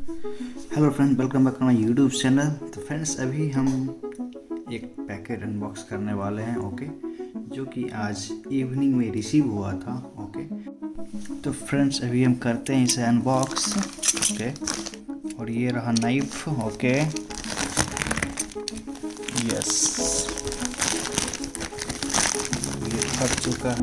Hello friends, welcome back to my YouTube channel. तो friends, अभी हम एक पैकेट अनबॉक्स करने वाले हैं, ओके, जो कि आज इवनिंग में रिसीव हुआ था, ओके। तो फ्रेंड्स, अभी हम करते हैं इसे अनबॉक्स, ओके। और ये रहा नाइफ, ओके, यस, ये फट चुका।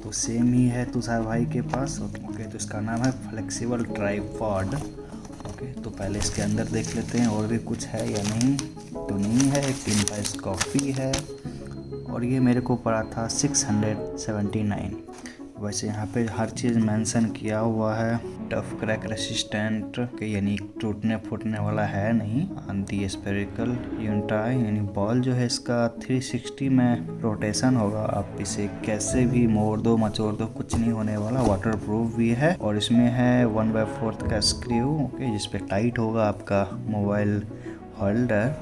तो सेम ही है तुषार भाई के पास, ओके। तो इसका नाम है फ्लेक्सिबल ट्राइपॉड, ओके। तो पहले इसके अंदर देख लेते हैं और भी कुछ है या नहीं। तो नहीं है, एक 3 पाइस कॉफ़ी है और ये मेरे को पड़ा था 679। वैसे यहाँ पे हर चीज़ मेंशन किया हुआ है। टफ क्रैक रेसिस्टेंट के, यानी टूटने फूटने वाला है नहीं। एंटी स्पेरिकल यूनिटाई, यानी बॉल जो है इसका 360 में रोटेशन होगा। आप इसे कैसे भी मोड़ दो मचोड़ दो, कुछ नहीं होने वाला। वाटर प्रूफ भी है और इसमें है 1/4 का स्क्रू, ओके, जिसपे टाइट होगा आपका मोबाइल होल्डर,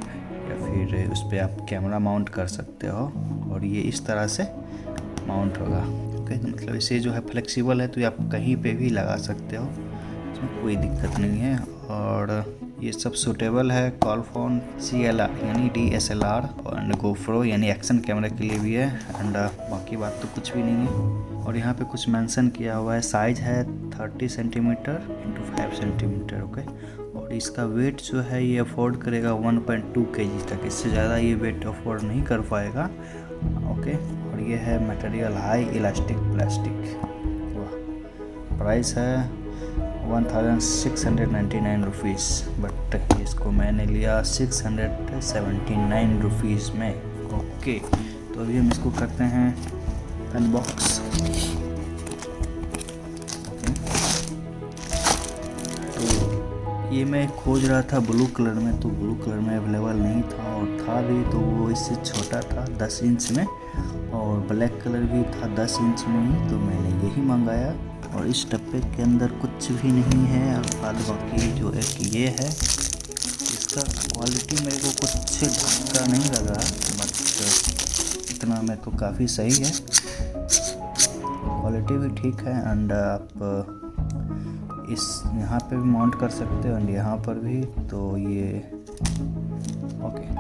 या फिर उस पर आप कैमरा माउंट कर सकते हो। और ये इस तरह से माउंट होगा, ओके। मतलब इसे जो है फ्लेक्सिबल है, तो आप कहीं पे भी लगा सकते हो, इसमें कोई दिक्कत नहीं है। और ये सब सूटेबल है कॉल फोन, CLR यानी DSLR एंड GoPro यानी एक्शन कैमरा के लिए भी है। एंड बाकी बात तो कुछ भी नहीं है। और यहाँ पे कुछ मेंशन किया हुआ है, साइज है 30 सेंटीमीटर × 5 सेंटीमीटर, ओके। और इसका वेट जो है ये अफोर्ड करेगा 1.2 kg तक, इससे ज़्यादा ये वेट अफोर्ड नहीं कर पाएगा, ओके। और ये है मटेरियल हाई इलास्टिक प्लास्टिक। वाह, प्राइस है 1699 रुपीज़, बट इसको मैंने लिया 679 रुपीज़ में, ओके। तो अभी हम इसको करते हैं अनबॉक्स, ये मैं खोज रहा था ब्लू कलर में, तो ब्लू कलर में अवेलेबल नहीं था, और था भी तो वो इससे छोटा था 10 इंच में, और ब्लैक कलर भी था 10 इंच में ही, तो मैंने यही मंगाया। और इस डब्बे के अंदर कुछ भी नहीं है, और बाद बाकी जो एक ये है, इसका क्वालिटी मेरे को कुछ ढंग का नहीं लगा, बट इतना में तो काफ़ी सही है, क्वालिटी भी ठीक है। एंड आप इस यहाँ पे भी माउंट कर सकते हो एंड यहाँ पर भी। तो ये ओके, तो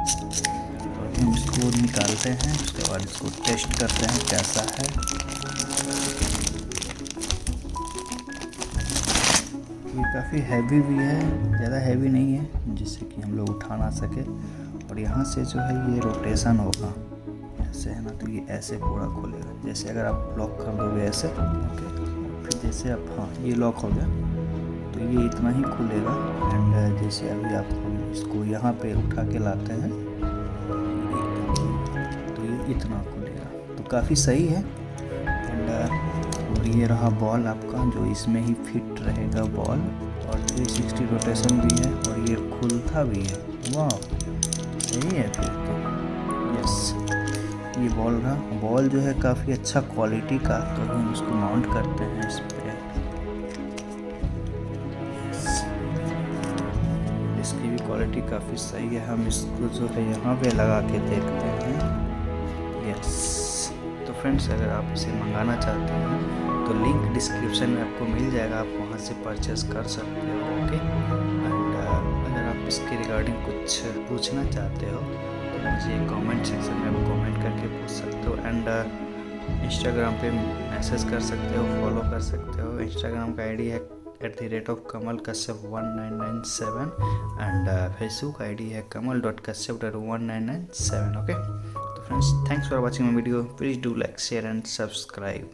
हम इसको निकालते हैं, उसके बाद इसको टेस्ट करते हैं कैसा है। ये काफ़ी हैवी भी है, ज़्यादा हैवी नहीं है जिससे कि हम लोग उठा ना सके। और यहाँ से जो है ये रोटेशन होगा, ऐसे है ना, तो ये ऐसे पूरा खोलेगा, जैसे अगर आप लॉक कर दोगे ऐसे, ओके। फिर जैसे आप, हाँ, ये लॉक हो गया, तो ये इतना ही खुलेगा। एंड जैसे अभी आप हम इसको यहाँ पे उठा के लाते हैं, तो ये इतना खुलेगा, तो काफ़ी सही है। एंड और ये रहा बॉल आपका, जो इसमें ही फिट रहेगा बॉल, और 360 रोटेशन भी है, और ये खुलता भी है। वाह, सही है फिर तो, यस। ये बॉल रहा, बॉल जो है काफ़ी अच्छा क्वालिटी का, तो हम इसको माउंट करते हैं इस पर। इसकी भी क्वालिटी काफ़ी सही है। हम इसको जो है यहाँ पे लगा के देखते हैं, यस। तो फ्रेंड्स, अगर आप इसे मंगाना चाहते हैं तो लिंक डिस्क्रिप्शन में आपको मिल जाएगा, आप वहाँ से परचेस कर सकते हो, ओके। एंड अगर आप इसके रिगार्डिंग कुछ पूछना चाहते हो तो मुझे कमेंट सेक्शन में आप कमेंट करके पूछ सकते हो। एंड इंस्टाग्राम पे मैसेज कर सकते हो, फॉलो कर सकते हो। इंस्टाग्राम का ID है @kamalkasyap1997 एंड फेसबुक ID है kamal.kasyap1997, ओके। तो friends, thanks for watching my video. Please do like, share and subscribe.